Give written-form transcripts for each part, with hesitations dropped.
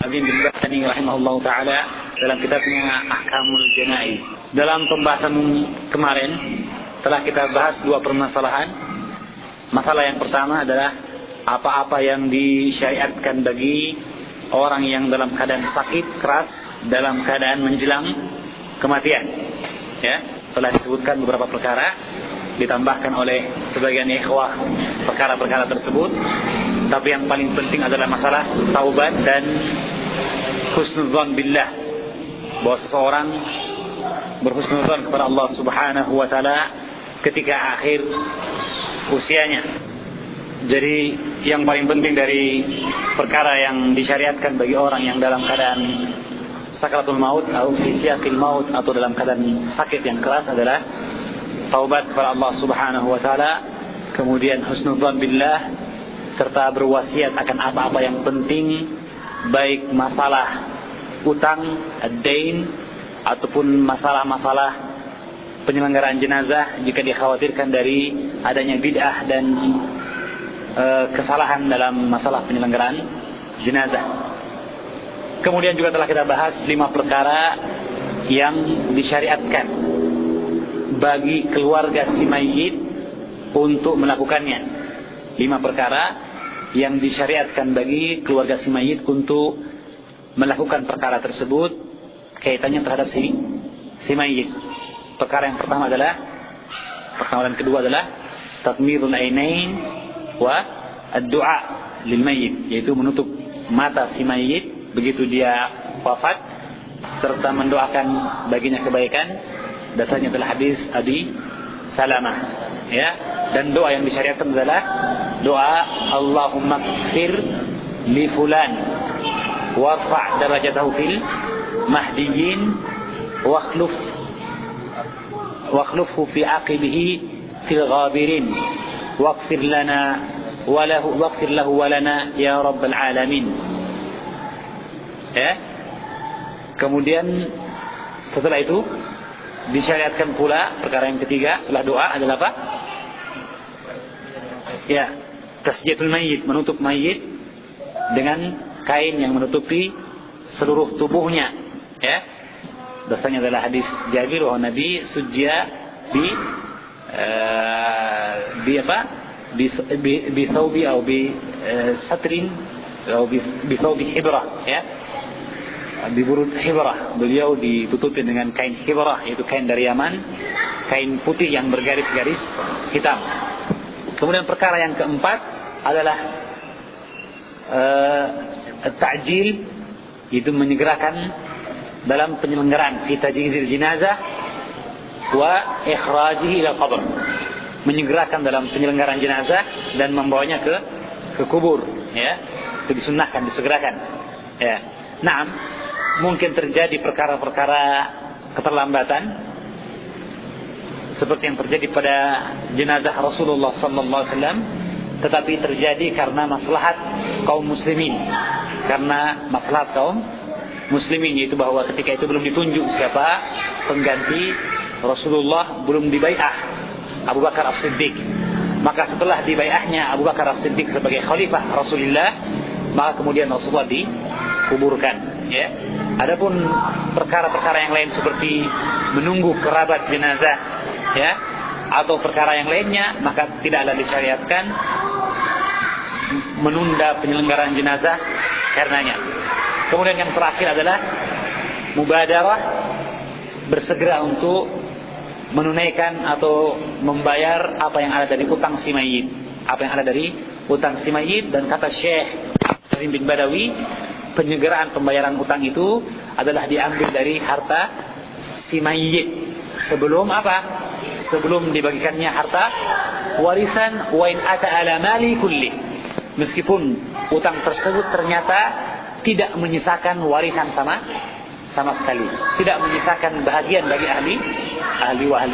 Abi bin Bani rahimahullah taala dalam kitabnya Ahkamul Janaiz. Dalam pembahasan kemarin telah kita bahas dua permasalahan. Masalah yang pertama adalah apa-apa yang disyariatkan bagi orang yang dalam keadaan sakit keras, dalam keadaan menjelang kematian. Ya, telah disebutkan beberapa perkara, ditambahkan oleh sebagian ikhwah perkara-perkara tersebut. Tapi yang paling penting adalah masalah taubat dan husnudzan billah, bahwa seseorang berhusnudzan kepada Allah Subhanahu wa taala ketika akhir usianya. Jadi yang paling penting dari perkara yang disyariatkan bagi orang yang dalam keadaan sakaratul maut atau fi siyaqil maut atau dalam keadaan sakit yang keras adalah taubat kepada Allah Subhanahu wa taala, kemudian husnudzan billah, serta berwasiat akan apa-apa yang penting, baik masalah utang, ad-dain, ataupun masalah-masalah penyelenggaraan jenazah jika dikhawatirkan dari adanya bid'ah dan kesalahan dalam masalah penyelenggaraan jenazah. Kemudian juga telah kita bahas 5 perkara yang disyariatkan bagi keluarga si mayit untuk melakukannya. 5 perkara yang disyariatkan bagi keluarga si mayit untuk melakukan perkara tersebut kaitannya terhadap si mayit. Perkara yang pertama dan kedua adalah tatmirul ainain wa ad-du'a lil mayyit, yaitu menutup mata si mayit begitu dia wafat serta mendoakan baginya kebaikan. Dasarnya adalah hadis Abi Salamah, ya. Dan doa yang disyariatkan adalah doa Allahumma ighfir li fulan warfa' darajatahu fil mahdiyyin wakhlufhu fi aqibihi fil ghabirin waghfir lana wa lahu wa lana ya rabbal alamin. Ya. Kemudian setelah itu disyariatkan pula perkara yang ketiga setelah doa adalah apa? Ya, tasjiyatul mayyit, menutup mayit dengan kain yang menutupi seluruh tubuhnya. Ya, dasarnya adalah hadis Jabir bahwa Nabi sujja bi thawbi atau bi satrin atau bi thawbi hibrah, ya, bi burud hibrah. Beliau ditutupi dengan kain hibrah, yaitu kain dari Yaman, kain putih yang bergaris-garis hitam. Kemudian perkara yang keempat adalah ta'jil, itu menyegerakan dalam penyelenggaraan fi tajhizil jenazah wa ikhrajihi ila qabr, menyegerakan dalam penyelenggaraan jenazah dan membawanya ke kubur, ya. Itu disunnahkan, disegerakan, ya. Naam, mungkin terjadi perkara-perkara keterlambatan seperti yang terjadi pada jenazah Rasulullah sallallahu alaihi wasallam, tetapi terjadi karena maslahat kaum muslimin. Karena maslahat kaum muslimin, yaitu bahwa ketika itu belum ditunjuk siapa pengganti Rasulullah, belum dibai'ah Abu Bakar As-Siddiq. Maka setelah dibai'ahnya Abu Bakar As-Siddiq sebagai khalifah Rasulullah, maka kemudian Rasulullah dikuburkan, ya. Adapun perkara-perkara yang lain seperti menunggu kerabat jenazah, ya, atau perkara yang lainnya, maka tidaklah disyariatkan menunda penyelenggaraan jenazah karenanya. Kemudian yang terakhir adalah mubadarah, bersegera untuk menunaikan atau membayar apa yang ada dari utang si mayit, dan kata Syekh Salim bin Badawi, penyegeraan pembayaran utang itu adalah diambil dari harta si mayit sebelum apa? Sebelum dibagikannya harta warisan, wa in ata ala mali kulli, meskipun utang tersebut ternyata tidak menyisakan warisan sama sekali, tidak menyisakan bahagian bagi ahli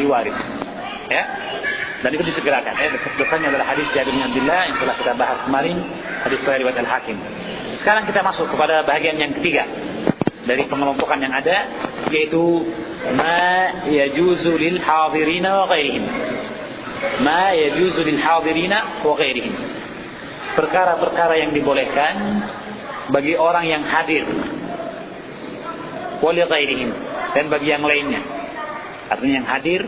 waris, ya. Dan itu disegerakan, ya. Dasarnya adalah hadis Jabir bin Abdullah yang telah kita bahas kemarin, hadis riwayat Al-Hakim. Sekarang kita masuk kepada bahagian yang ketiga dari pengelompokan yang ada, yaitu ma yajuzu lil hadirina wa ghairihim. Ma yajuzu lil hadirina wa ghairihim. Perkara-perkara yang dibolehkan bagi orang yang hadir, wa li ghairihim, dan bagi yang lainnya. Artinya yang hadir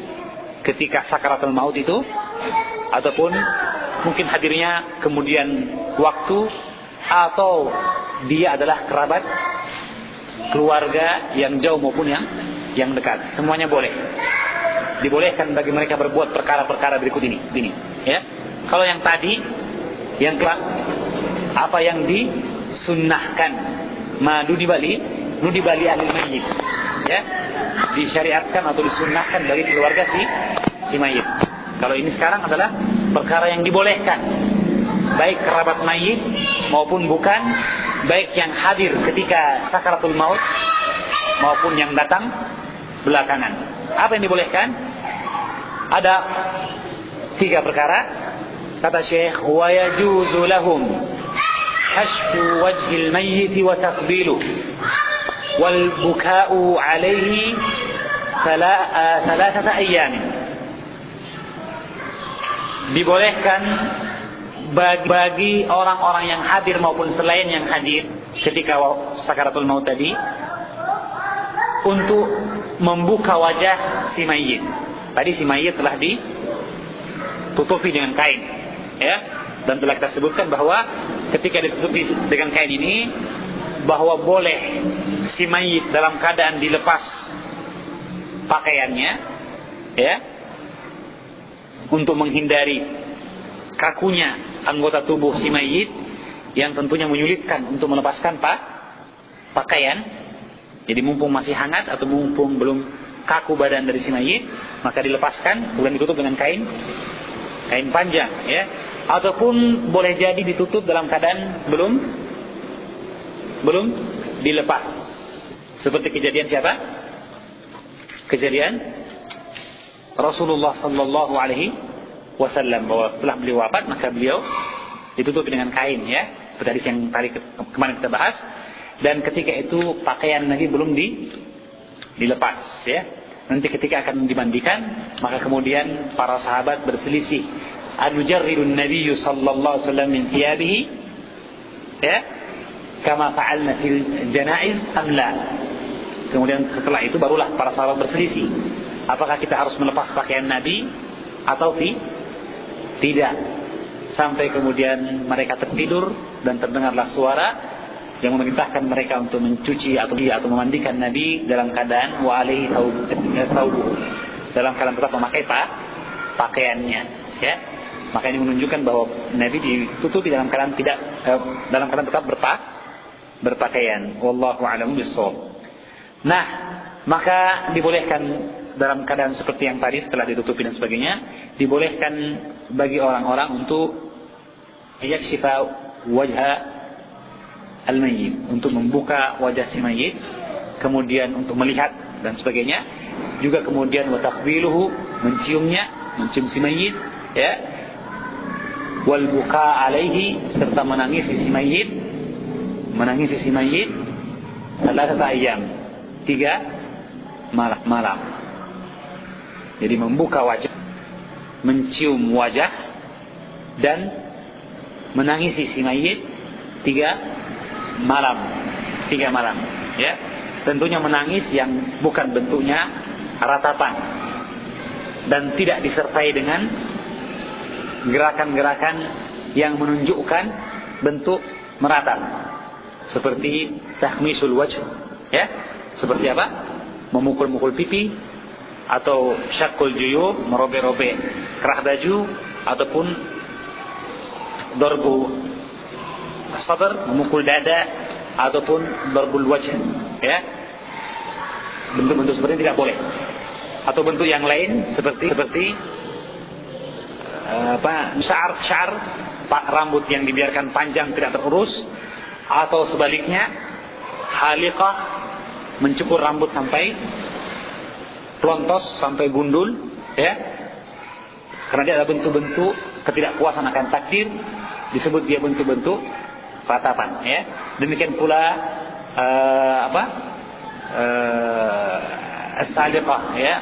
ketika sakaratul maut itu, ataupun mungkin hadirnya kemudian waktu, atau dia adalah kerabat, keluarga yang jauh maupun yang dekat. Semuanya boleh. Dibolehkan bagi mereka berbuat perkara-perkara berikut ini. Ya. Kalau yang tadi, yang apa yang disunnahkan, nudi bali ahli mayyit, ya, disyariatkan atau disunnahkan bagi keluarga si mayit. Kalau ini sekarang adalah perkara yang dibolehkan, baik kerabat mayit maupun bukan, baik yang hadir ketika sakaratul maut maupun yang datang belakangan. Apa yang dibolehkan? Ada 3 perkara. Kata Syekh, wa yajuzu lahum hashfu wajhil mayyit wa taqbilu wal buka'u alaihi 3 ayyam. Dibolehkan bagi orang-orang yang hadir maupun selain yang hadir ketika sakaratul maut tadi untuk membuka wajah si mayit. Tadi si mayit telah ditutupi dengan kain, ya, dan telah kita sebutkan bahwa ketika ditutupi dengan kain ini, bahwa boleh si mayit dalam keadaan dilepas pakaiannya, ya, untuk menghindari kakunya anggota tubuh si mayit yang tentunya menyulitkan untuk melepaskan pakaian. Jadi mumpung masih hangat atau mumpung belum kaku badan dari si mayit, maka dilepaskan, kemudian ditutup dengan kain panjang, ya. Ataupun boleh jadi ditutup dalam keadaan belum dilepas. Seperti kejadian siapa? Kejadian Rasulullah sallallahu alaihi wasallam, bahwa setelah beliau wafat maka beliau ditutup dengan kain, ya. Seperti hadis yang tadi kemarin kita bahas. Dan ketika itu pakaian Nabi belum dilepas, ya. Nanti ketika akan dimandikan, maka kemudian para sahabat berselisih, anujarridun nabiyyu sallallahu alaihi wasallam min thiyabihi, ya, kama fa'alna fil janaiz am la. Kemudian setelah itu barulah para sahabat berselisih, apakah kita harus melepas pakaian Nabi atau tidak. Sampai kemudian mereka tertidur dan terdengarlah suara yang memerintahkan mereka untuk mencuci atau memandikan Nabi dalam keadaan wa alaihi thawbuhu, dalam keadaan tetap memakai pakaiannya, ya. Maka ini menunjukkan bahwa Nabi ditutupi dalam keadaan tetap berpakaian. Wallahu a'lam bissawab. Nah, maka dibolehkan dalam keadaan seperti yang tadi setelah ditutupi dan sebagainya, dibolehkan bagi orang-orang untuk yakshifa wajha al-mayyit, untuk membuka wajah si mayit, kemudian untuk melihat dan sebagainya, juga kemudian wa taqbiluhu, mencium si mayit, ya, wal buka alaihi, serta menangisi si mayit 3 ayyam, 3 malam. Jadi membuka wajah, mencium wajah, dan menangisi si mayit 3 malam, ya. Tentunya menangis yang bukan bentuknya ratapan dan tidak disertai dengan gerakan-gerakan yang menunjukkan bentuk meratap, seperti tahmisul wajh, ya. Seperti apa? Memukul-mukul pipi, atau syakul juyub, merobek-robek kerah baju, ataupun darbu sadar, memukul dada, ataupun darbul wajh, ya. Bentuk-bentuk seperti ini tidak boleh. Atau bentuk yang lain seperti syar, rambut yang dibiarkan panjang tidak terurus, atau sebaliknya haliqah, mencukur rambut sampai pelontos, sampai gundul, ya. Karena dia ada bentuk-bentuk ketidakpuasan akan takdir, disebut dia bentuk-bentuk ratapan, ya. Demikian pula as-saliqah, ya,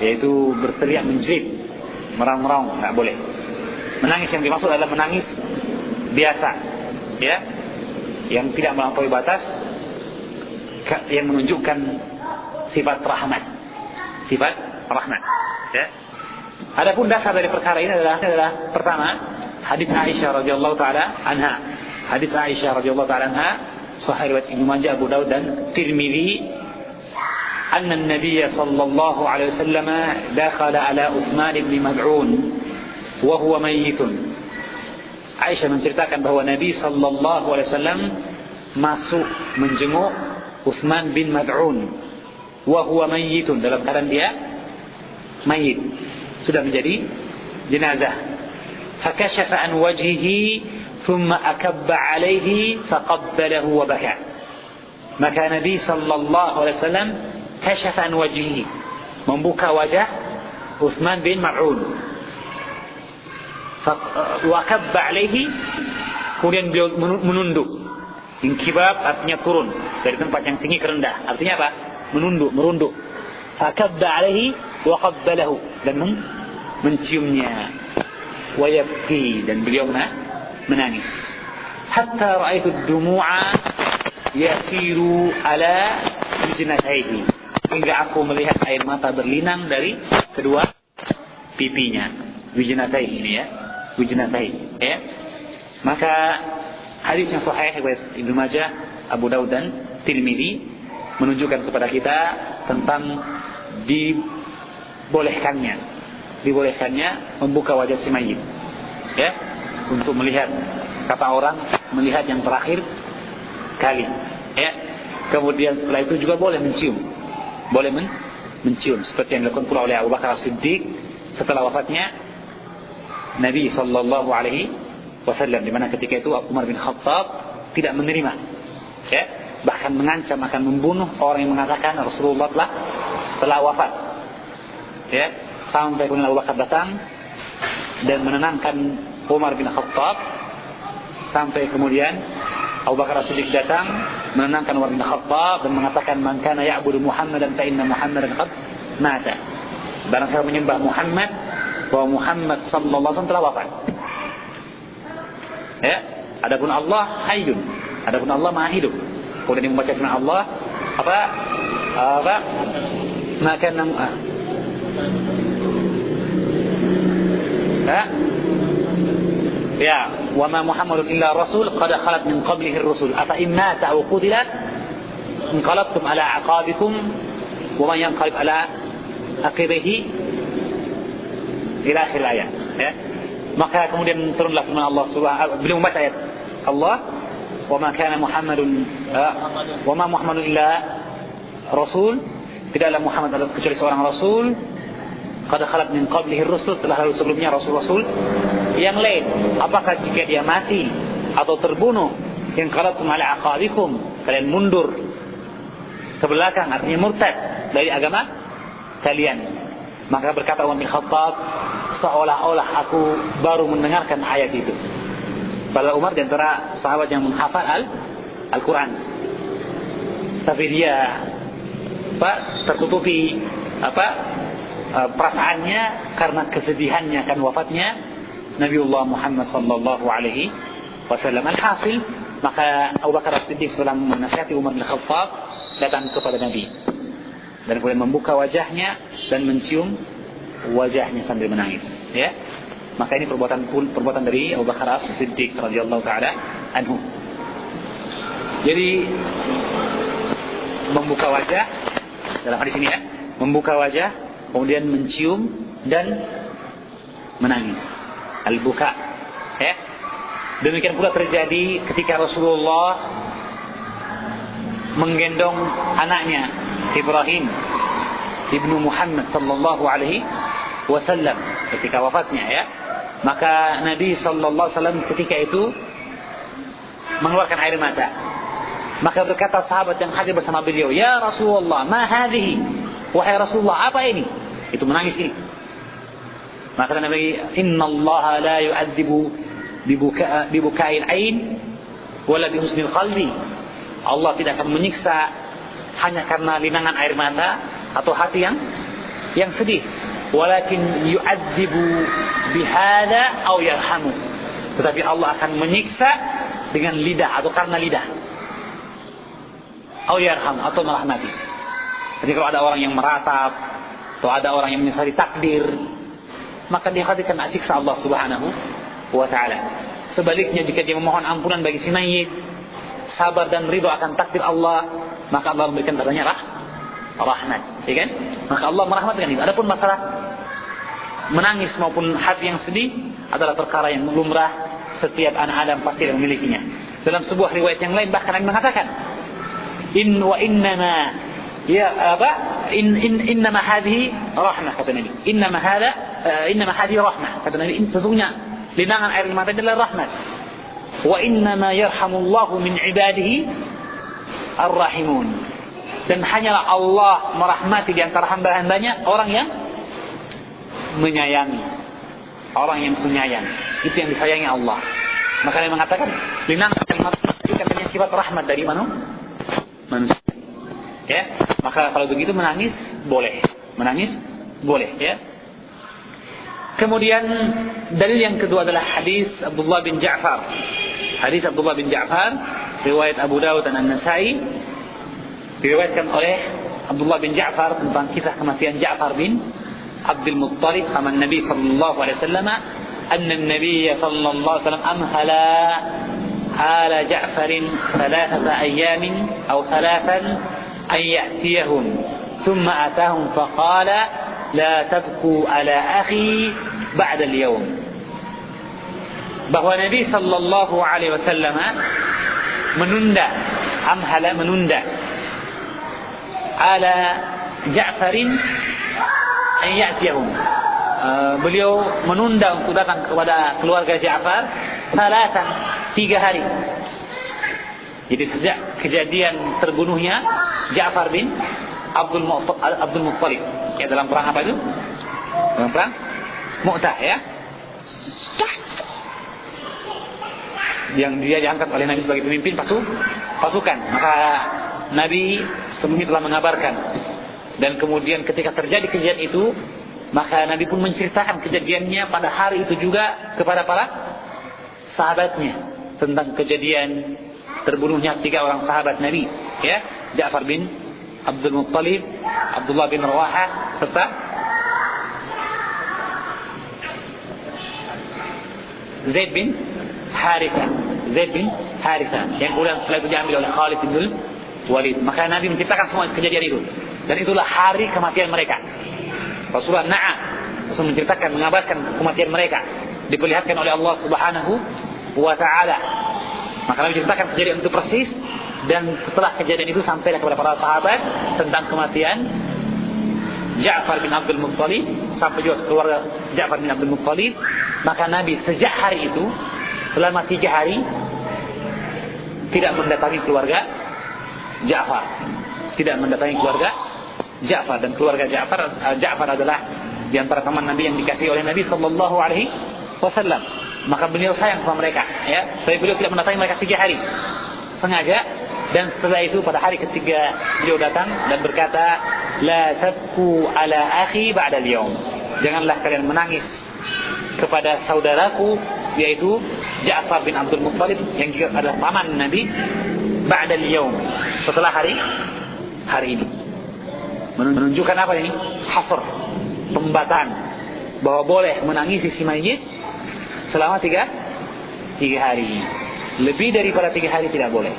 yaitu berteriak menjerit, merang-merang, enggak boleh. Menangis yang dimaksud adalah menangis biasa, ya, yang tidak melampaui batas, yang menunjukkan sifat rahmat. Sifat rahmat. Ya. Adapun dasar dari perkara ini adalah pertama, hadis Aisyah radhiyallahu taala anha. Hadis Aisyah radhiyallahu taala anha sahih riwayat Ibnu Majah, Abu Daud dan Tirmizi, anna an-nabiy sallallahu alaihi wasallam dakhala ala Utsman bin Mad'un wa huwa mayyitun. Aisyah menceritakan bahwa Nabi sallallahu alaihi wasallam masuk menjenguk Utsman bin Mad'un wa huwa mayyitun, dalam keadaan dia mayit, sudah menjadi jenazah. Fakashafa an wajhihi thumma akabba alaihi faqabbalahu wa baka. Maka Nabi sallallahu alaihi wasallam kashafa an wajhihi, membuka wajah Utsman bin Mad'un, wa akabba alaihi, kemudian beliau menunduk. Inkibab artinya turun dari tempat yang tinggi ke rendah. Artinya apa? Merunduk. Fakabba alaihi wa qabbalahu, dan menciumnya. Wa yabki, dan beliau menangis. Hatta ra'aitu ad-dumu'a yasiru ala wijnatayhi, hingga aku melihat air mata berlinang dari kedua pipinya. Wijnatayhi ini ya, wijnatayhi ya. Maka hadis yang sahih riwayat Ibnu Majah, Abu Daud dan Tirmizi menunjukkan kepada kita tentang dibolehkannya membuka wajah si mayit, ya, untuk melihat, kata orang, melihat yang terakhir kali, ya. Kemudian setelah itu juga boleh mencium, seperti yang dilakukan pula oleh Abu Bakar As-Siddiq setelah wafatnya Nabi sallallahu alaihi wasallam, di mana ketika itu Umar bin Khattab tidak menerima, ya, bahkan mengancam akan membunuh orang yang mengatakan Rasulullah telah wafat, ya. Sampai kemudian Abu Bakar datang dan menenangkan Umar bin Khattab, sampai kemudian Abu Bakar As-Siddiq datang menenangkan Umar bin Khattab dan mengatakan, man kana ya'budu Muhammadan fa inna Muhammadan qad mata. Barang siapa menyembah Muhammad, bahwa Muhammad sallallahu alaihi wasallam telah wafat. Ya, adapun Allah hayyun, adapun Allah Maha hidup. Kemudian membaca firman Allah apa? Maka ya, wa ma Muhammadun illa rasul qad khalat min qablihi ar-rusul afa in mata aw qutila inqalabtum ala aqabikum wa man yanqalib ala aqibihi ila akhir ayat, ya. Maka kemudian turunlah firman Allah Subhanahu, beliau membaca ayat Allah, wa ma kana Muhammadun wa ma Muhammadun illa rasul, tidaklah Muhammad adalah kecuali seorang rasul, qad khalat min qablihi ar-rusul, telah lalu sebelumnya rasul-rasul yang lain. Apakah jika dia mati atau terbunuh, yang qalatum ala aqabikum, kalian mundur ke belakang, artinya murtad dari agama kalian. Maka berkata Umar bin Khattab, seolah-olah aku baru mendengarkan ayat itu. Padahal Umar di antara sahabat yang menghafal Al-Quran, tapi dia tertutupi perasaannya karena kesedihannya kan wafatnya Nabiullah Muhammad sallallahu alaihi wasallam. Alhasil, maka Abu Bakar As-Siddiq sedang menasihati Umar bin Khattab, datang kepada Nabi dan kemudian membuka wajahnya dan mencium wajahnya sambil menangis, ya. Maka ini perbuatan dari Abu Bakar As-Siddiq radhiyallahu taala anhu. Jadi membuka wajah dalam hadis ini, ya, membuka wajah kemudian mencium dan menangis, al-buka, ya. Demikian pula terjadi ketika Rasulullah menggendong anaknya Ibrahim ibnu Muhammad sallallahu alaihi wasallam ketika wafatnya, ya. Maka Nabi sallallahu alaihi wasallam ketika itu mengeluarkan air mata. Maka berkata sahabat yang hadir bersama beliau, ya Rasulullah, ma hadhihi, wahai Rasulullah, apa ini? Itu menangis ini. Maka Nabi, innallaha la yu'adzibu bibuka'il ain wala bihusnil qalbi. Allah tidak akan menyiksa hanya karena linangan air mata atau hati yang sedih. Walakin yu'adzibu bihada aw yarhamu. Tetapi Allah akan menyiksa dengan lidah atau karena lidah. Au yarham, atau merahmati. Jadi kalau ada orang yang meratap, atau ada orang yang menyesali takdir, maka dia akan kena siksa Allah Subhanahu wa ta'ala. Sebaliknya jika dia memohon ampunan bagi si mayit, sabar dan ridho akan takdir Allah, maka Allah memberikan padanya rahmat, ya kan? Maka Allah merahmatkan itu. Adapun masalah menangis maupun hati yang sedih adalah perkara yang lumrah, setiap anak Adam pasti memilikinya. Dalam sebuah riwayat yang lain bahkan Nabi mengatakan, innama hadhihi rahmah, kata Nabi. Innama hadhihi rahmah, kata Nabi. Sesungguhnya linangan air mata adalah rahmat. Wa innama yarhamullahu min ibadihi ar-rahimun. Dan hanyalah Allah merahmati di antara hamba-hambanya orang yang menyayangi, orang yang penyayang. Itu yang disayangi Allah. Maka dia mengatakan linangan air mata itu katanya sifat rahmat dari manusia. Ya, maka kalau begitu menangis boleh, ya. Kemudian dalil yang kedua adalah hadis Abdullah bin Ja'far. Hadis Abdullah bin Ja'far riwayat Abu Dawud dan An-Nasa'i, diriwayatkan oleh Abdullah bin Ja'far tentang kisah kematian Ja'far bin Abdul Muttalib sama Nabi sallallahu alaihi wasallam, anna Nabi sallallahu alaihi wasallam amhala ala Ja'farin 3 ayamin atau 3 أن يأتيهم ثم أتاهم فقال لا تبكوا على أخي بعد اليوم. Bahwa Nabi sallallahu alaihi wasallam menunda ala Ja'farin an ya'tiyahum. Beliau menunda untuk datang kepada keluarga Ja'far 3 hari. Jadi sejak kejadian terbunuhnya Ja'far bin Abdul Muttalib, ya, dalam perang apa itu? Dalam perang Mu'tah, ya. Yang dia diangkat oleh Nabi sebagai pemimpin pasukan. Maka Nabi sebelumnya telah mengabarkan. Dan kemudian ketika terjadi kejadian itu, maka Nabi pun menceritakan kejadiannya pada hari itu juga kepada para sahabatnya tentang kejadian terbunuhnya 3 orang sahabat Nabi, ya, Ja'far bin Abdul Muttalib, Abdullah bin Rawahah, serta Zaid bin Haritha, yang kemudian setelah itu diambil oleh Khalid bin Walid. Maka Nabi menceritakan semua kejadian itu, dan itulah hari kematian mereka. Rasulullah Rasul menceritakan, mengabarkan kematian mereka, diperlihatkan oleh Allah Subhanahu wa ta'ala. Maka Nabi ceritakan kejadian itu persis, dan setelah kejadian itu sampailah kepada para sahabat tentang kematian Ja'far bin Abdul Muttalib, sampai juga keluarga Ja'far bin Abdul Muttalib. Maka Nabi sejak hari itu selama 3 hari tidak mendatangi keluarga Ja'far, dan keluarga Ja'far adalah di antara teman Nabi yang dikasihi oleh Nabi sallallahu alaihi wasallam. Maka beliau sayang sama mereka, ya. Tapi beliau tidak mendatangi mereka 3 hari sengaja. Dan setelah itu pada hari ketiga beliau datang dan berkata, la tabku ala akhi ba'da al-yawm. Janganlah kalian menangis kepada saudaraku, yaitu Ja'far bin Abdul Muttalib, yang juga adalah paman Nabi, ba'da al-yawm, setelah hari ini. Menunjukkan apa ini? Hasr, pembatasan bahwa boleh menangisi si mayit selama 3 hari. Lebih daripada 3 hari tidak boleh.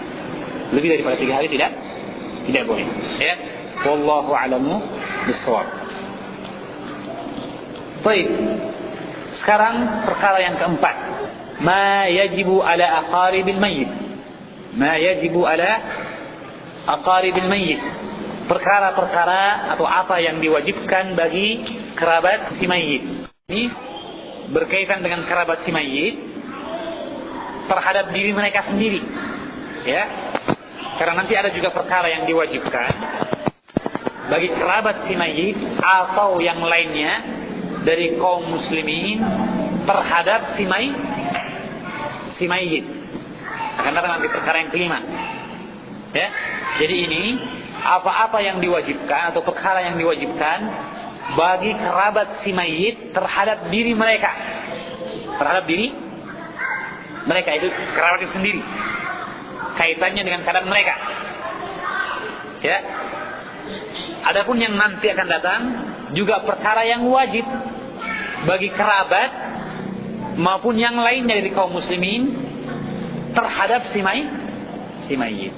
Tidak boleh. Ya. Wallahu a'lamu bis-shawab. Baik. Sekarang perkara yang keempat. Ma yajibu ala aqaribil mayyit. Perkara-perkara atau apa yang diwajibkan bagi kerabat si mayit. Ini berkaitan dengan kerabat si mayit terhadap diri mereka sendiri, ya. Karena nanti ada juga perkara yang diwajibkan bagi kerabat si mayit atau yang lainnya dari kaum muslimin terhadap si mayit. Akan datang nanti perkara yang kelima, ya. Jadi ini apa-apa yang diwajibkan atau perkara yang diwajibkan bagi kerabat si mayit terhadap diri mereka, itu kerabat itu sendiri, kaitannya dengan keadaan mereka. Ya. Adapun yang nanti akan datang juga perkara yang wajib bagi kerabat maupun yang lainnya dari kaum muslimin terhadap si mayit.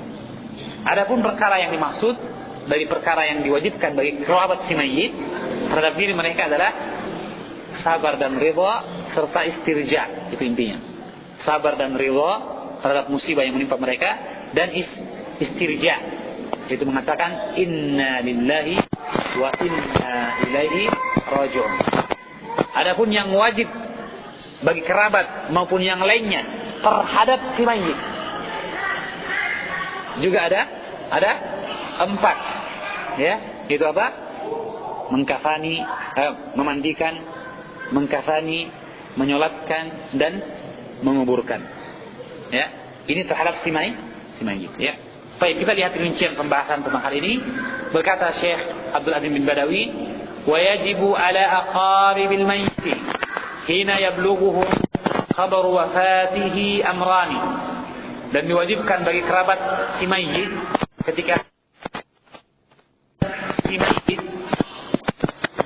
Adapun perkara yang dimaksud dari perkara yang diwajibkan bagi kerabat si mayit terhadap diri mereka adalah sabar dan ridha serta istirja, itu intinya. Sabar dan ridha terhadap musibah yang menimpa mereka dan istirja, itu mengatakan inna lillahi wa inna ilaihi raji'un. Adapun yang wajib bagi kerabat maupun yang lainnya terhadap si mayit juga ada 4, ya, itu apa? Mengkafani, memandikan, mengkafani, menyolatkan dan menguburkan. Ya, ini terhadap si mayit. Ya. Baik, kita lihat rincian pembahasan tentang hal ini. Berkata Syekh Abdul Azim bin Badawi, "Wa yajibu ala aqaribil mayyit hina yablughuhum khabaru wafatihi amrani." Dan diwajibkan bagi kerabat si mayit ketika si mayit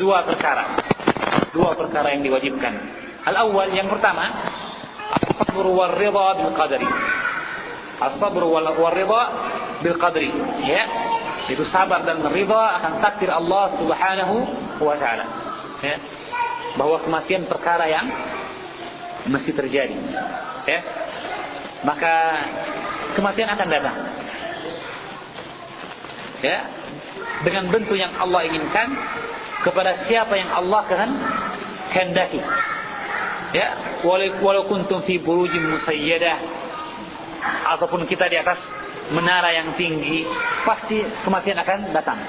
dua perkara yang diwajibkan. Al-awwal, yang pertama, as-sabr wal ridha bil qadari. As-sabr wal ridha bil qadri, ya, itu sabar dan ridha akan takdir Allah Subhanahu wa taala, ya, bahwa kematian perkara yang mesti terjadi, ya, maka kematian akan datang, ya, dengan bentuk yang Allah inginkan kepada siapa yang Allah kehendaki, ya, walau kuntum fi burujin musayyadah, ataupun kita di atas menara yang tinggi, pasti kematian akan datang.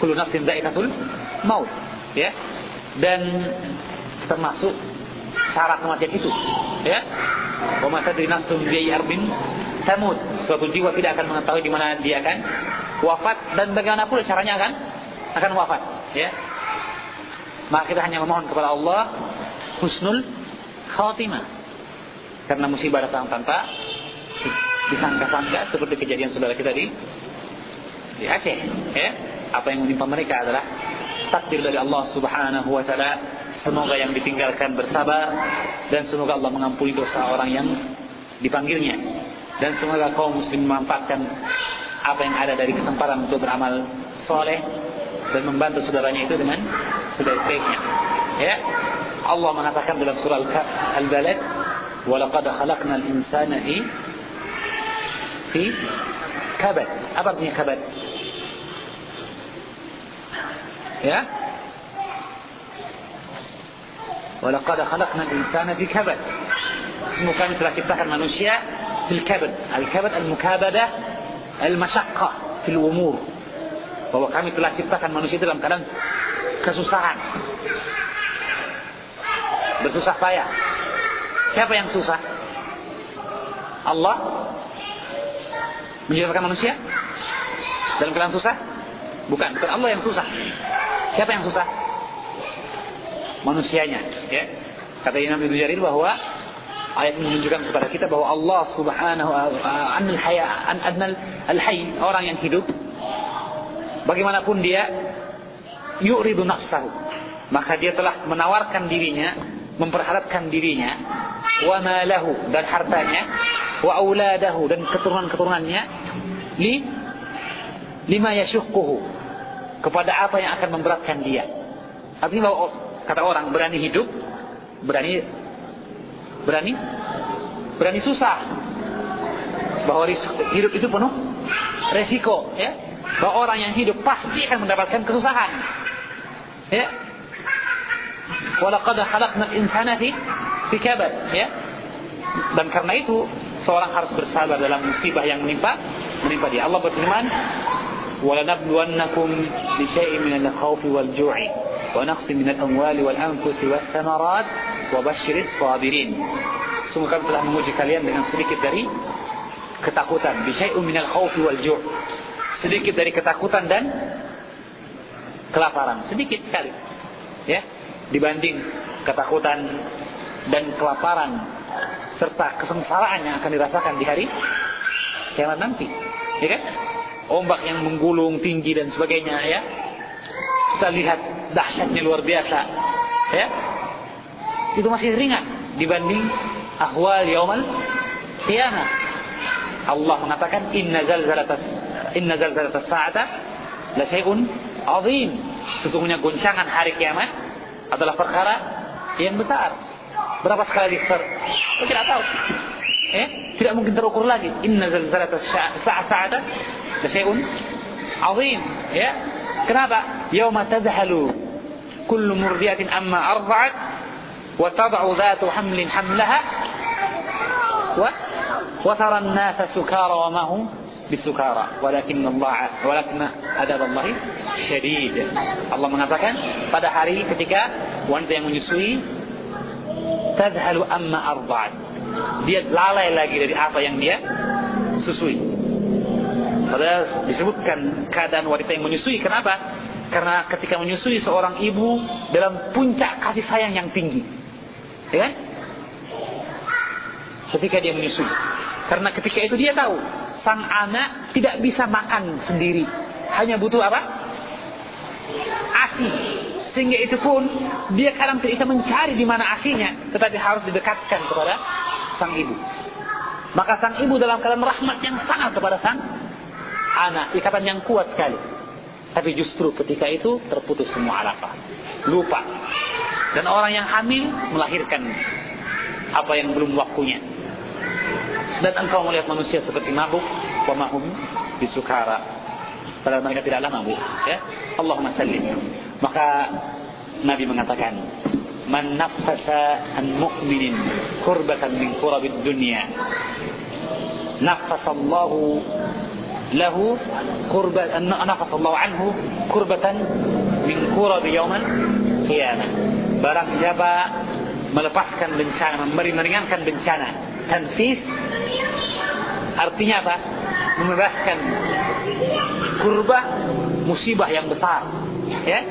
Kullu nafsin dha'iqatul maut, ya, dan termasuk syarat kematian itu, ya, wa ma tadri nafsun bi ayyi ardin tamut, suatu jiwa tidak akan mengetahui di mana dia akan wafat dan bagaimana pula caranya akan wafat, ya. Maka kita hanya memohon kepada Allah husnul khatimah, karena musibah datang tanpa disangka-sangka, seperti kejadian saudara kita di Aceh, ya. Apa yang menimpa mereka adalah takdir dari Allah Subhanahu wa taala. Semoga yang ditinggalkan bersabar dan semoga Allah mengampuni dosa orang yang dipanggilnya, dan semoga kaum muslim memanfaatkan apa yang ada dari kesempatan untuk beramal soleh dan membantu saudaranya itu dengan sebaik-baiknya, ya. Allah mengatakan dalam surah Al-Balad, wa laqad khalaqnal insana fi kabad. Apa artinya kabad? Ya, walaqad khalaqnal insana fi kabad. Sungguh kami telah ciptakan manusia fil kabad. Al-kabad al-mukabadah al-masyaqqah fil umur. Bahwa kami telah ciptakan manusia dalam keadaan kesusahan, bersusah payah. Siapa yang susah? Allah menciptakan manusia dalam keadaan susah? Bukan Allah yang susah. Siapa yang susah? Manusianya, ya. Kata Imam Ibnu Jarir bahwa ayat menunjukkan kepada kita bahwa Allah Subhanahu al-hayy, orang yang hidup, bagaimanapun dia yu'ridu nafsahu, maka dia telah menawarkan dirinya, memperharapkan dirinya, wa malahu, dan hartanya, wa auladahu, dan keturunan-keturunannya, lima yashukkuhu, kepada apa yang akan memberatkan dia. Artinya bahwa kata orang berani hidup, berani susah, bahwa hidup itu penuh resiko, ya, bahwa orang yang hidup pasti akan mendapatkan kesusahan, ya. Walaqad khalaqnal insana fi kabad, ya. Dan karena itu seorang harus bersabar dalam musibah yang menimpa dia. Allah berfirman, وَلَنَبْلُوَنَّكُمْ بِشَيْءٍ مِنَ الْخَوْفِ وَالْجُوعِ وَنَقْصٍ مِنَ الْأَمْوَالِ وَالْأَنْفُسِ وَالثَّمَرَاتِ وَبَشِّرِ الصَّابِرِينَ. Sungguh kami telah menguji kalian dengan sedikit dari ketakutan, بِشَيْءٍ مِنَ الْخَوْفِ وَالْجُوعِ, sedikit dari ketakutan dan kelaparan, sedikit sekali, ya, dibanding ketakutan dan kelaparan serta kesengsaraan yang akan dirasakan di hari kiamat nanti, ya kan? ombak yang menggulung tinggi dan sebagainya, ya. Kita lihat dahsyatnya luar biasa, ya. Itu masih ringan dibanding ahwal yaumul qiyamah. Allah mengatakan inna zalzalatas sa'ata la syai'un 'azim. Sesungguhnya goncangan hari kiamat adalah perkara yang besar. Berapa skala Richter? Kita tidak tahu. Tidak mungkin terukur lagi. Inna zalzalatas sa'ata la syai'un 'azim, ya. Kenapa? Yauma tadhalu kullu murdiatin amma arda'at wa tad'u dhatu hamlin hamlaha wa tara an-nasa sukara wa ma hum bisukara walakin adaballahi syadid. Allah mengatakan pada hari ketika wanita yang menyusui tadhalu amma arda'at, dia lalai lagi dari apa yang dia susui. Padahal disebutkan keadaan wanita yang menyusui. Kenapa? Karena ketika menyusui seorang ibu dalam puncak kasih sayang yang tinggi, ya kan? Ketika dia menyusui, karena ketika itu dia tahu sang anak tidak bisa makan sendiri, hanya butuh apa? ASI. Sehingga itu pun dia kadang tidak bisa mencari di mana ASInya, tetapi harus didekatkan kepada sang ibu. Maka sang ibu dalam keadaan rahmat yang sangat kepada sang anak, ikatan yang kuat sekali. Tapi justru ketika itu terputus semua alaqah, lupa. Dan orang yang hamil melahirkan apa yang belum waktunya. Dan engkau melihat manusia seperti mabuk, wa mahum bisukara, padahal mereka tidaklah mabuk, ya. Allahumma sallim. Maka Nabi mengatakan, man nafasa an mu'minin kurbatan min kurabid dunya, nafasallahu lahu kurbatan, nafasallahu anhu kurbatan min kurabi yauman qiyamah. Barang siapa melepaskan bencana, meringankan bencana, tanfis artinya apa? Membebaskan kurbah, musibah yang besar, ya.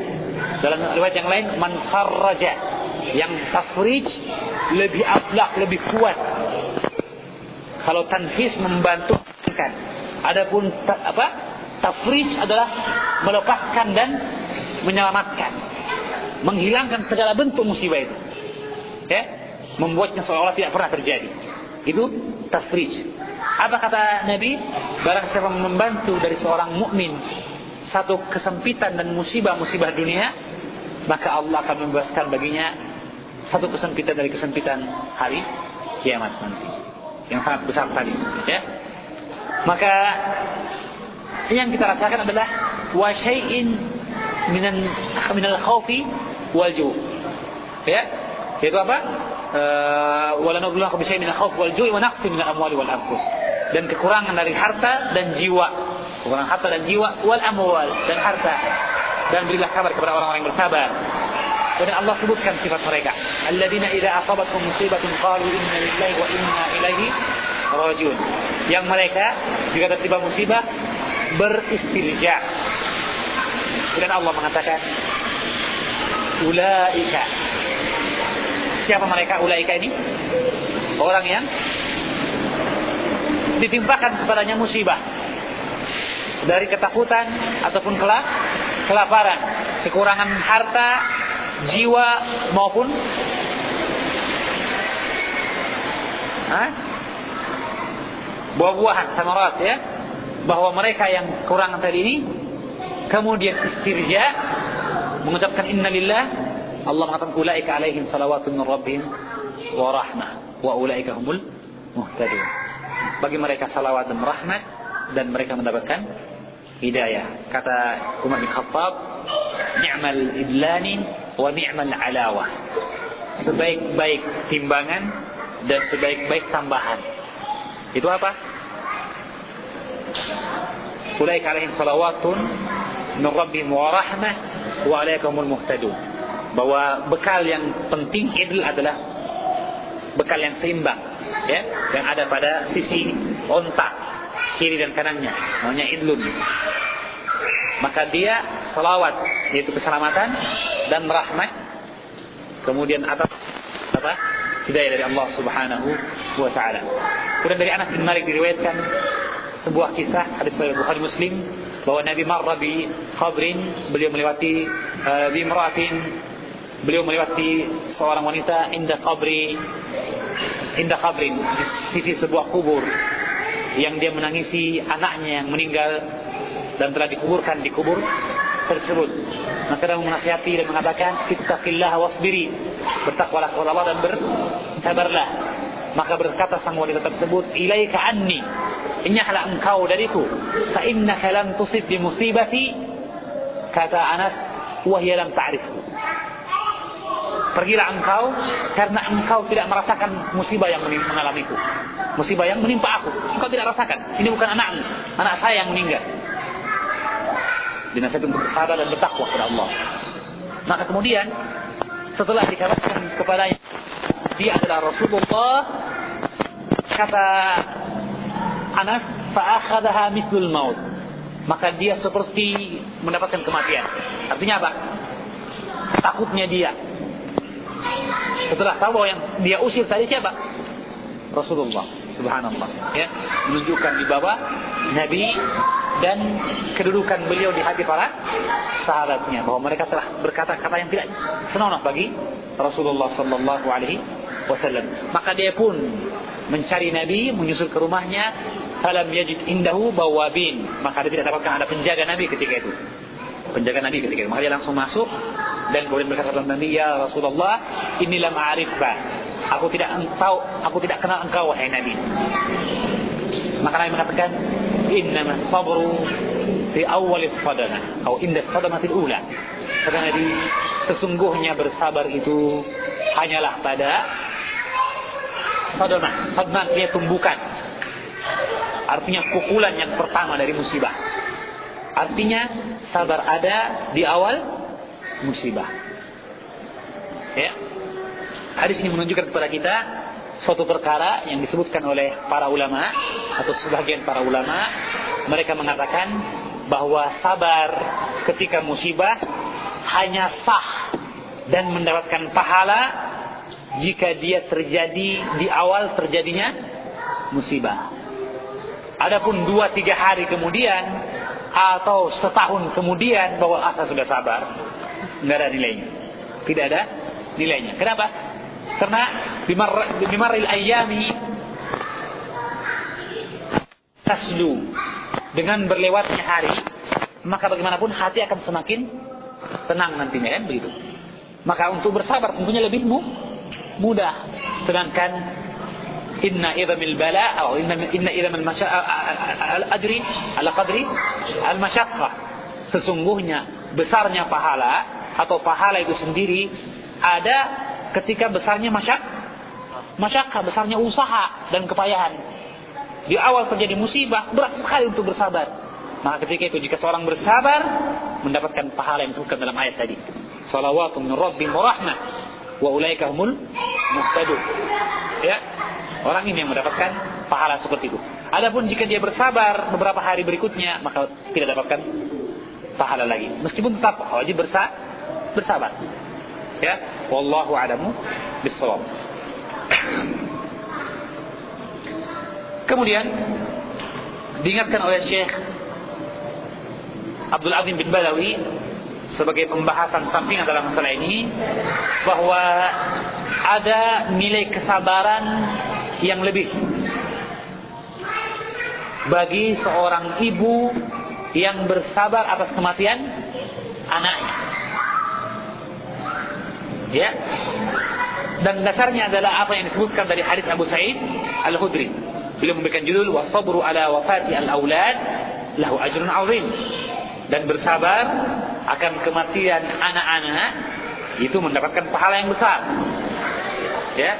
Dalam riwayat yang lain, man farraja, yang tafrij lebih ablaq, lebih kuat. Kalau tanfis membantu kan. Adapun tafrij adalah melepaskan dan menyelamatkan, menghilangkan segala bentuk musibah itu, ya, membuatnya seolah-olah tidak pernah terjadi. Itu tafrij. Apa kata Nabi? Barang siapa membantu dari seorang mukmin satu kesempitan dan musibah-musibah dunia, maka Allah akan membebaskan baginya satu kesempitan dari kesempitan hari kiamat nanti, yang sangat besar tadi, ya. Maka yang kita rasakan adalah wa syai'in minal khaufi wal ju', ya. Itu apa? Wala nabluwakum bisyai'in minal khaufi wal ju'i wa naqsin minal amwali wal anfus. Dan kekurangan dari harta dan jiwa. Kekurangan harta dan jiwa, wal amwal, dan harta. Dan berilah kabar kepada orang-orang yang bersabar. Dan Allah sebutkan sifat mereka. Alladzina idza asabatkum musibatun qalu inna lillahi wa inna ilaihi rajiun. Yang mereka jika tertimpa musibah beristirja. Dan Allah mengatakan ulaika. Siapa mereka ulaika ini? Orang yang ditimpakan kepadanya musibah dari ketakutan ataupun kelaparan, kekurangan harta, jiwa maupun buah-buahan, samarat, ya. Bahwa mereka yang kurang tadi ini kemudian istirja, mengucapkan innalillah. Allah mengatakan ulaika alaihim salawatun min rabbihim wa rahmah wa ulaika humul muhtadun. Bagi mereka salawat dan rahmat, dan mereka mendapatkan hidayah. Kata Umar bin Khattab, ni'mal idlani wa ni'mal alawah. Sebaik-baik timbangan dan sebaik-baik tambahan. Itu apa? Ulaika alaihim salawatun min rabbihim wa rahmah wa ulaika humul muhtadun. Bahwa bekal yang penting idl adalah bekal yang seimbang, ya, yang ada pada sisi ontak kiri dan kanannya, namanya idlun. Maka dia salawat, yaitu keselamatan dan rahmat, kemudian atas apa? Hidayah dari Allah Subhanahu wa taala. Kemudian dari Anas bin Malik diriwayatkan, sebuah kisah hadis sahih Bukhari Muslim bahwa Nabi marra bi qabrin, beliau melewati bi imra'atin, beliau melewati seorang wanita inda qabrin, di sisi sebuah kubur yang dia menangisi anaknya yang meninggal dan telah dikuburkan di kubur tersebut. Maka dia menasihati dan mengatakan ittaqillaha wasbiri, bertakwalah kepada Allah dan bersabarlah. Maka berkata sang wanita tersebut, ilaika anni, inyalah engkau dariku, fa innaka lam tusib bi musibati, kata Anas, wa hiya lam ta'rifhu. Pergilah engkau karena engkau tidak merasakan musibah yang mengalamiku, musibah yang menimpa aku, engkau tidak rasakan. Ini bukan anakmu, anak saya yang meninggal. Dinasihat untuk bersabar dan bertakwa kepada Allah. Maka kemudian setelah dikabarkan kepadanya dia adalah Rasulullah, kata Anas, fa'akhadhaha mithlul maut, maka dia seperti mendapatkan kematian. Artinya apa? Takutnya dia. Setelah tahu bahwa yang dia usir tadi siapa? Rasulullah, subhanallah, ya, menunjukkan di bawah Nabi dan kedudukan beliau di hati para sahabatnya, bahwa mereka telah berkata-kata yang tidak senonoh bagi Rasulullah sallallahu alaihi wasallam. Maka dia pun mencari Nabi, menyusul ke rumahnya. Falam yajid indahu bawabin, maka dia tidak dapatkan ada penjaga Nabi ketika itu. Maka dia langsung masuk dan kemudian berkata kepada Nabi, ya Rasulullah, inni lam a'rifka, aku tidak kenal engkau wahai Nabi. Maka Nabi mengatakan, innama sabru fi awwalis sadamah atau inda sadamatil ula. Kata Nabi, sesungguhnya bersabar itu hanyalah pada sadamah. Sadamah dia tumbukan, artinya pukulan yang pertama dari musibah. Artinya sabar ada di awal musibah. Ya. Hadis ini menunjukkan kepada kita suatu perkara yang disebutkan oleh para ulama atau sebagian para ulama. Mereka mengatakan bahwa sabar ketika musibah hanya sah dan mendapatkan pahala jika dia terjadi di awal terjadinya musibah. Adapun 2-3 hari kemudian atau setahun kemudian bahwa asa sudah sabar, enggak ada nilainya. Tidak ada nilainya. Kenapa? Karena bimarril ayyami tasdu, dengan berlewatnya hari, maka bagaimanapun hati akan semakin tenang nantinya, kan begitu. Maka untuk bersabar tentunya lebih mudah. Sedangkan inna idhamil bala atau inna idhamal ajri ala qadri al masyaqqah, sesungguhnya besarnya pahala atau pahala itu sendiri ada ketika besarnya masyaqqah, besarnya usaha dan kepayahan. Di awal terjadi musibah berat sekali untuk bersabar. Maka ketika itu jika seorang bersabar mendapatkan pahala yang disebutkan dalam ayat tadi, shalawatun min rabbihim wa rahmah wa ulaika humul muhtadun. Ya, orang ini yang mendapatkan pahala seperti itu. Adapun jika dia bersabar beberapa hari berikutnya, maka tidak dapatkan pahala lagi. Meskipun tetap wajib bersabar. Ya, wallahu a'lamu bis-shawab. Kemudian diingatkan oleh Syekh Abdul Azim bin Badawi sebagai pembahasan sampingan dalam masalah ini, bahwa ada nilai kesabaran yang lebih bagi seorang ibu yang bersabar atas kematian anaknya. Ya. Dan dasarnya adalah apa yang disebutkan dari hadis Abu Sa'id Al-Khudri. Beliau memberikan judul wasabru ala wafati al-aulad lahu ajrun 'azim. Dan bersabar akan kematian anak-anak itu mendapatkan pahala yang besar. Ya.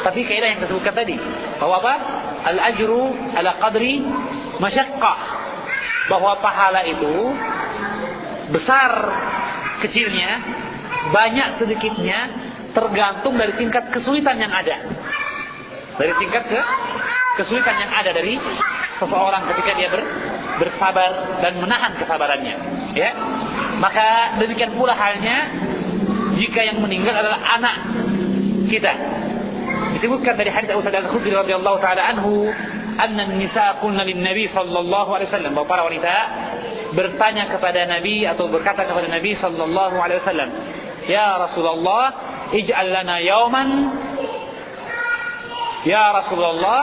Tapi kaidah yang disebutkan tadi, bahwa apa? Al-ajru ala qadri masyaqqah. Bahwa pahala itu besar kecilnya, banyak sedikitnya, tergantung dari tingkat kesulitan yang ada. Dari tingkat kesulitan yang ada dari seseorang ketika dia bersabar dan menahan kesabarannya. Ya. Maka demikian pula halnya jika yang meninggal adalah anak kita. Disebutkan dari hadis Abu Sa'id Al-Khudri radhiyallahu taala anhu, anna an-nisaa qulna lin-nabi sallallahu alaihi wasallam, bahwa para wanita bertanya kepada Nabi atau berkata kepada Nabi sallallahu alaihi wasallam, ya Rasulullah, ij'al lana yawman, ya Rasulullah,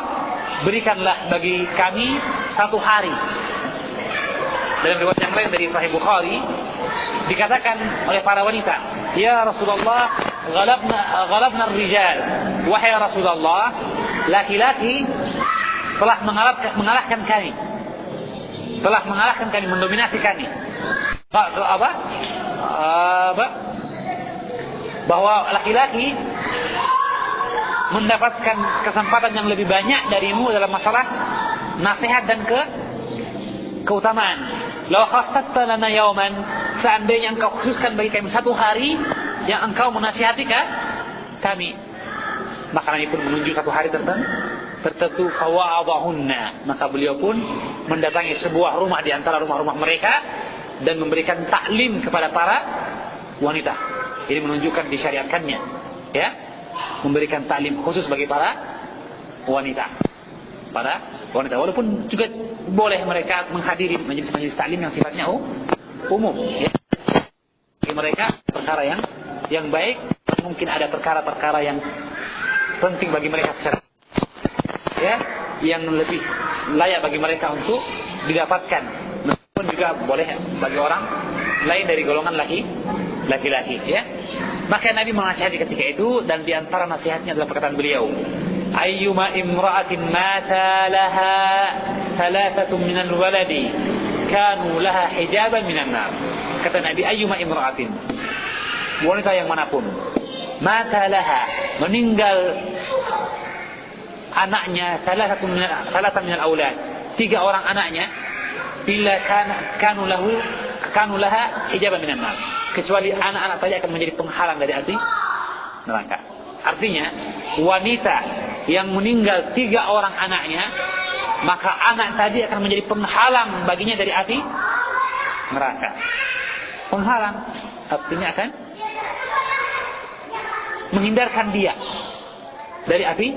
berikanlah bagi kami satu hari. Dalam riwayat yang lain dari Sahih Bukhari dikatakan oleh para wanita, ya Rasulullah, ghalabna ar-rijal, wahai Rasulullah, laki-laki telah mengalahkan kami, mendominasi kami. Bahwa laki-laki mendapatkan kesempatan yang lebih banyak darimu dalam masalah nasihat dan keutamaan. Law khassasta lana yawman, seandainya engkau khususkan bagi kami satu hari yang engkau menasihati kami, maka Nabi pun menunjuk satu hari tertentu. Fawa'adahunna, maka beliau pun mendatangi sebuah rumah di antara rumah-rumah mereka dan memberikan taklim kepada para wanita. Ini menunjukkan disyariatkannya, ya, memberikan taklim khusus bagi para wanita. Walaupun juga boleh mereka menghadiri majelis-majelis taklim yang sifatnya umum, ya. Bagi mereka perkara yang baik, mungkin ada perkara-perkara yang penting bagi mereka secara, ya, yang lebih layak bagi mereka untuk didapatkan. Meskipun juga boleh bagi orang lain dari golongan laki-laki, ya. Maka Nabi menasihati ketika itu, dan di antara nasihatnya adalah perkataan beliau, ayyuma imra'atin mata laha thalathatun minal waladi kanu laha hijaban minan nar. Kata Nabi, ayyuma imra'atin, wanita yang manapun, mata laha, meninggal anaknya, thalathatun minal aulad, 3 orang anaknya, bila kanu laha hijaban minan nar, kecuali anak-anak tadi akan menjadi penghalang dari api neraka. Artinya wanita yang meninggal 3 orang anaknya, maka anak tadi akan menjadi penghalang baginya dari api neraka. Penghalang artinya akan menghindarkan dia dari api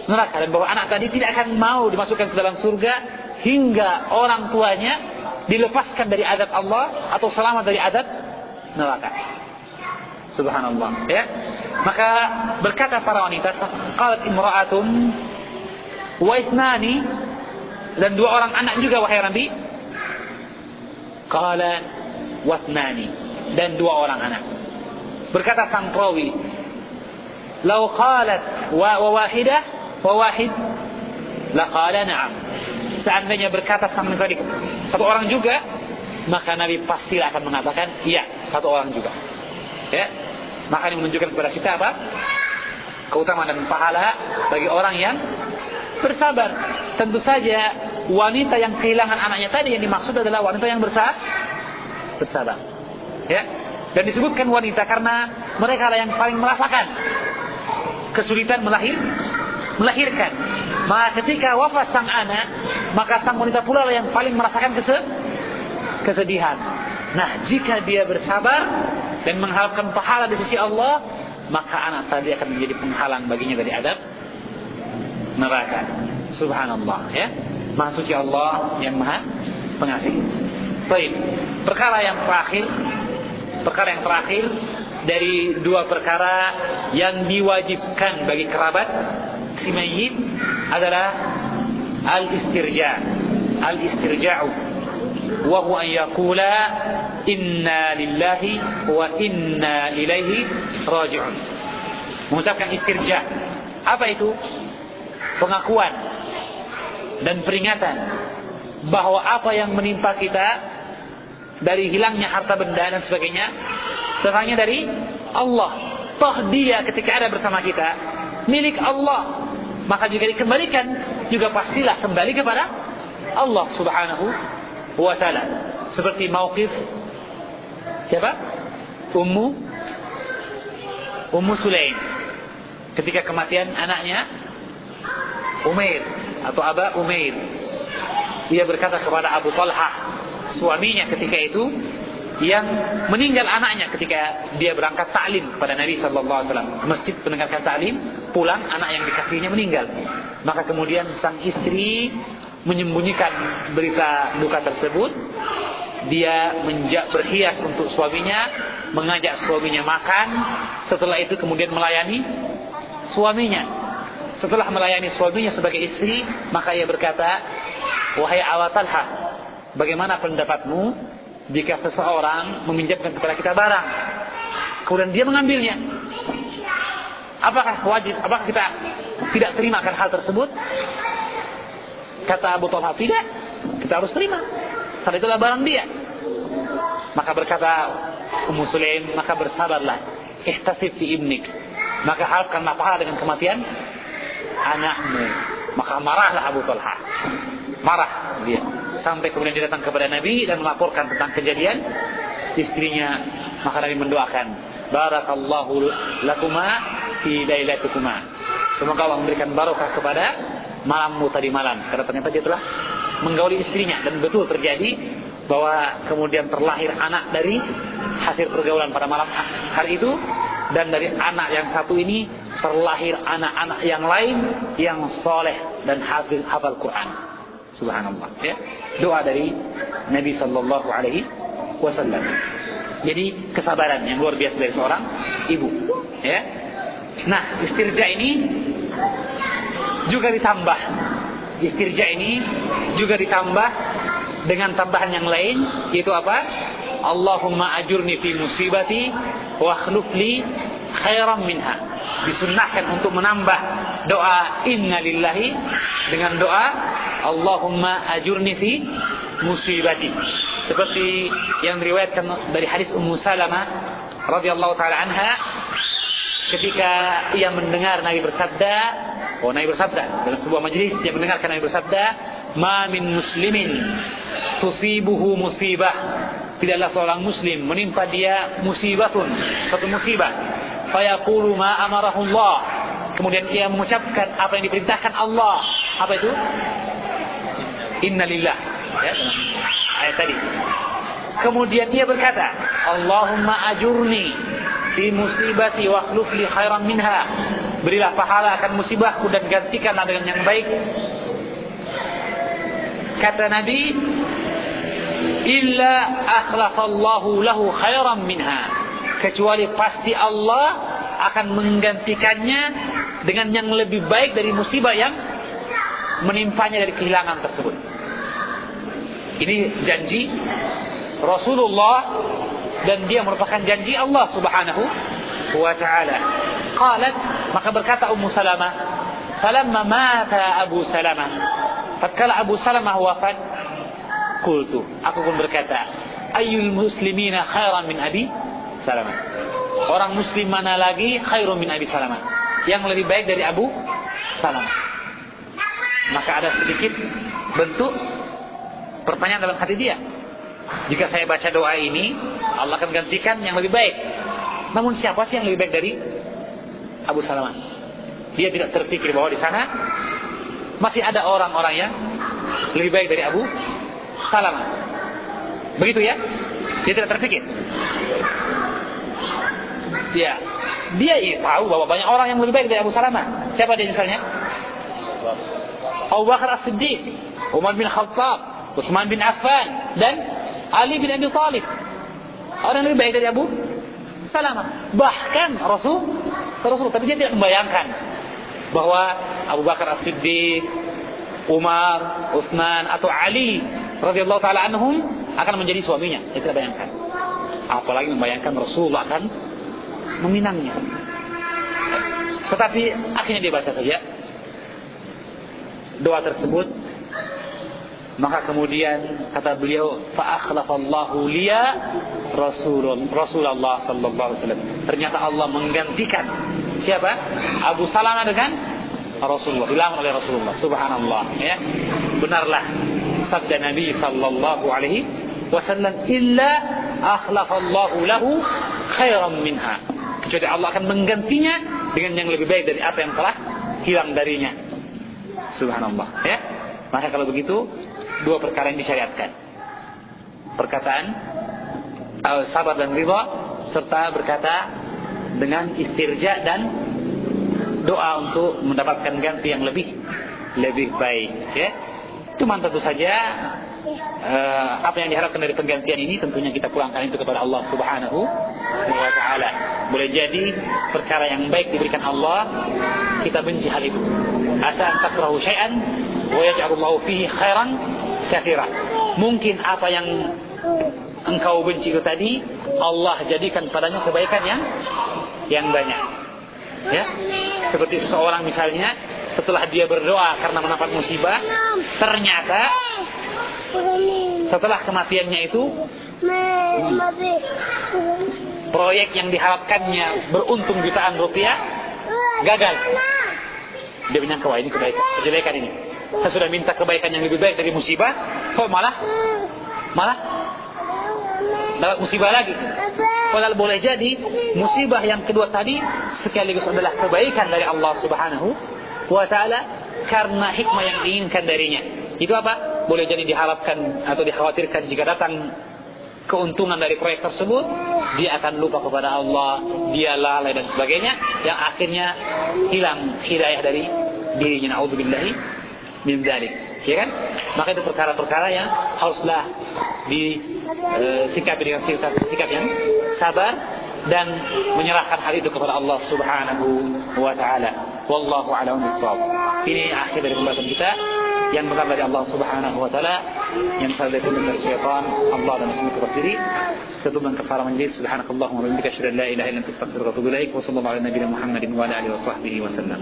neraka, dan bahwa anak tadi tidak akan mau dimasukkan ke dalam surga hingga orang tuanya dilepaskan dari azab Allah atau selamat dari azab neraka. Subhanallah, ya. Maka berkata para wanita, qalat imra'atun wa isnani, dan 2 orang anak juga wahai Nabi. Qala wasnani, dan 2 orang anak. Berkata sang perawi, law qalat wa wahidah wa wahid la qala na'am. Seandainya berkata sang tadi 1 orang juga, maka Nabi pastilah akan mengatakan iya, 1 orang juga, ya. Maka ini menunjukkan kepada kita apa? Keutamaan dan pahala bagi orang yang bersabar. Tentu saja wanita yang kehilangan anaknya tadi yang dimaksud adalah wanita yang bersabar, ya. Dan disebutkan wanita karena mereka lah yang paling merasakan kesulitan melahirkan. Maka ketika wafat sang anak, maka sang wanita pula lah yang paling merasakan kesedihan. Nah, jika dia bersabar dan mengharapkan pahala di sisi Allah, maka anak tadi akan menjadi penghalang baginya dari adab neraka. Subhanallah, ya. Maha suci Allah yang maha pengasih. Baik, perkara yang terakhir dari 2 perkara yang diwajibkan bagi kerabat si mayit adalah al-istirja'u, wa huwa an yaqula inna lillahi wa inna ilaihi raji'un. Mengucapkan istirja. Apa itu? Pengakuan dan peringatan bahwa apa yang menimpa kita dari hilangnya harta benda dan sebagainya, datangnya dari Allah. Toh dia ketika ada bersama kita milik Allah, maka juga dikembalikan juga pastilah kembali kepada Allah Subhanahu wa ta'ala. Seperti mauqif siapa? Ummu Sulaim ketika kematian anaknya Umair atau Aba Umair. Dia berkata kepada Abu Talha, suaminya ketika itu, yang meninggal anaknya ketika dia berangkat ta'lim pada Nabi sallallahu alaihi wasallam ke masjid mendengarkan ta'lim, pulang anak yang dikasihnya meninggal. Maka kemudian sang istri menyembunyikan berita duka tersebut. Dia berhias untuk suaminya, mengajak suaminya makan. Setelah itu kemudian melayani suaminya. Setelah melayani suaminya sebagai istri, maka ia berkata, wahai Abu Talha, bagaimana pendapatmu jika seseorang meminjamkan kepada kita barang, kemudian dia mengambilnya? Apakah wajib? Apakah kita tidak terima akan hal tersebut? Kata Abu Talha, tidak. Kita harus terima. Karena itulah barang dia. Maka berkata Ummu Sulaim, maka bersabarlah. Ihtasib fi ibnik. Maka harapkanlah pahala dengan kematian anakmu. Maka marahlah Abu Talha. Marah dia. Sampai kemudian dia datang kepada Nabi dan melaporkan tentang kejadian istrinya. Maka Nabi mendoakan, barakallahu lakuma fi lailatikuma. Semoga Allah memberikan barokah kepada malammu tadi malam. Karena ternyata dia telah menggauli istrinya. Dan betul terjadi bahwa kemudian terlahir anak dari hasil pergaulan pada malam hari itu. Dan dari anak yang satu ini terlahir anak-anak yang lain yang soleh dan hafal Quran. Subhanallah, ya. Doa dari Nabi sallallahu alaihi wasallam. Jadi kesabaran yang luar biasa dari seorang ibu, ya. Nah, istirja ini juga ditambah. Istirja ini juga ditambah dengan tambahan yang lain, yaitu apa? Allahumma ajurni fi musibati wa akhlif li khairan minha. Disunnahkan untuk menambah doa inna lillahi dengan doa Allahumma ajurni fi musibati. Seperti yang diriwayatkan dari hadis Ummu Salamah radhiyallahu taala anha, ketika ia mendengar Nabi bersabda, Nabi bersabda dalam sebuah majelis, dia mendengarkan Nabi bersabda, ma min muslimin tusibuhu musibah, tidaklah seorang muslim menimpa dia musibatun, satu musibah, fayaqulu ma amarahu Allah, kemudian ia mengucapkan apa yang diperintahkan Allah. Apa itu? Innalillah, ya, ayat tadi. Kemudian ia berkata, Allahumma ajurni fi musibati wa akhlif li khairan minha. Berilah pahala akan musibahku dan gantikanlah dengan yang baik. Kata Nabi, illa akhlafallahu lahu khairan minha. Kecuali pasti Allah akan menggantikannya dengan yang lebih baik dari musibah yang menimpanya dari kehilangan tersebut. Ini janji Rasulullah dan dia merupakan janji Allah Subhanahu wa ta'ala. Qalat, maka berkata Ummu Salamah, falamma mata Abu Salamah, tatkala Abu Salamah wafat, qultu, aku pun berkata, ayyul muslimina khairan min Abi Salamah. Orang muslim mana lagi khairun min Abi Salamah, yang lebih baik dari Abu Salamah. Maka ada sedikit bentuk pertanyaan dalam hati dia. Jika saya baca doa ini, Allah akan gantikan yang lebih baik. Namun siapa sih yang lebih baik dari Abu Salamah? Dia tidak terpikir bahwa di sana masih ada orang-orang yang lebih baik dari Abu Salamah. Begitu ya? Dia tidak terpikir. Dia tahu bahwa banyak orang yang lebih baik dari Abu Salamah. Siapa dia misalnya? Abu Bakar As-Siddiq, Umar bin Khattab, Utsman bin Affan, dan Ali bin Abi Thalib. Orang lebih baik dari Abu Salamah. Bahkan Rasul, tapi dia tidak membayangkan bahwa Abu Bakar As-Siddiq, Umar, Utsman atau Ali radhiyallahu taala anhum akan menjadi suaminya. Dia tidak bayangkan. Apalagi membayangkan Rasulullah akan meminangnya. Tetapi akhirnya dia baca saja doa tersebut. Maka kemudian kata beliau, fa akhlafallahu liya Rasulullah sallallahu alaihi wasallam. Ternyata Allah menggantikan siapa? Abu Salamah dengan Rasulullah, dilamar oleh Rasulullah. Subhanallah, ya. Benarlah sabda Nabi sallallahu alaihi wasallam, illa akhlafallahu lahu khairan minha. Kecuali Allah akan menggantinya dengan yang lebih baik dari apa yang telah hilang darinya. Subhanallah, ya. Maka kalau begitu, dua perkara yang disyariatkan. Perkataan sabar dan ridha, serta berkata dengan istirja dan doa untuk mendapatkan ganti yang lebih lebih baik, ya. Cuma tentu saja apa yang diharapkan dari penggantian ini tentunya kita pulangkan itu kepada Allah Subhanahu wa taala. Boleh jadi perkara yang baik diberikan Allah, kita benci hal itu. Asa an takrahu syai'an wa yaj'alullahu fihi khairan katsira. Mungkin apa yang engkau benci itu tadi, Allah jadikan padanya kebaikan yang banyak. Ya. Seperti seseorang misalnya setelah dia berdoa karena mendapat musibah, ternyata setelah kematiannya itu proyek yang diharapkannya beruntung jutaan rupiah gagal. Dia menyangka, wah ini kejelekan ini. Saya sudah minta kebaikan yang lebih baik dari musibah, kok malah dapat musibah lagi. Padahal boleh jadi musibah yang kedua tadi sekaligus adalah kebaikan dari Allah Subhanahu wa taala karena hikmah yang diinginkan darinya. Itu apa? Boleh jadi diharapkan atau dikhawatirkan jika datang keuntungan dari proyek tersebut, dia akan lupa kepada Allah, dia lalai dan sebagainya, yang akhirnya hilang hidayah dari dirinya. Na'udzubillahi min dzalik. Ya kan? Maka itu perkara-perkara yang haruslah disikapi dengan sikap yang sabar dan menyerahkan hal itu kepada Allah Subhanahu wa taala. Wallahu a'lam bissawab. Ini akhir dari pembahasan kita. Yang benar dari Allah Subhanahu wa taala, yang salah dari syaitan, Allah dan Rasulnya kepada diri. Tutup dan kafara majlis. Subhanakallahumma wa bihamdika asyhadu an la ilaha illa anta astaghfiruka wa atubu ilaik. Wa sallallahu ala nabiyyina Muhammadin wa ala alihi wa sahbihi wa sallam.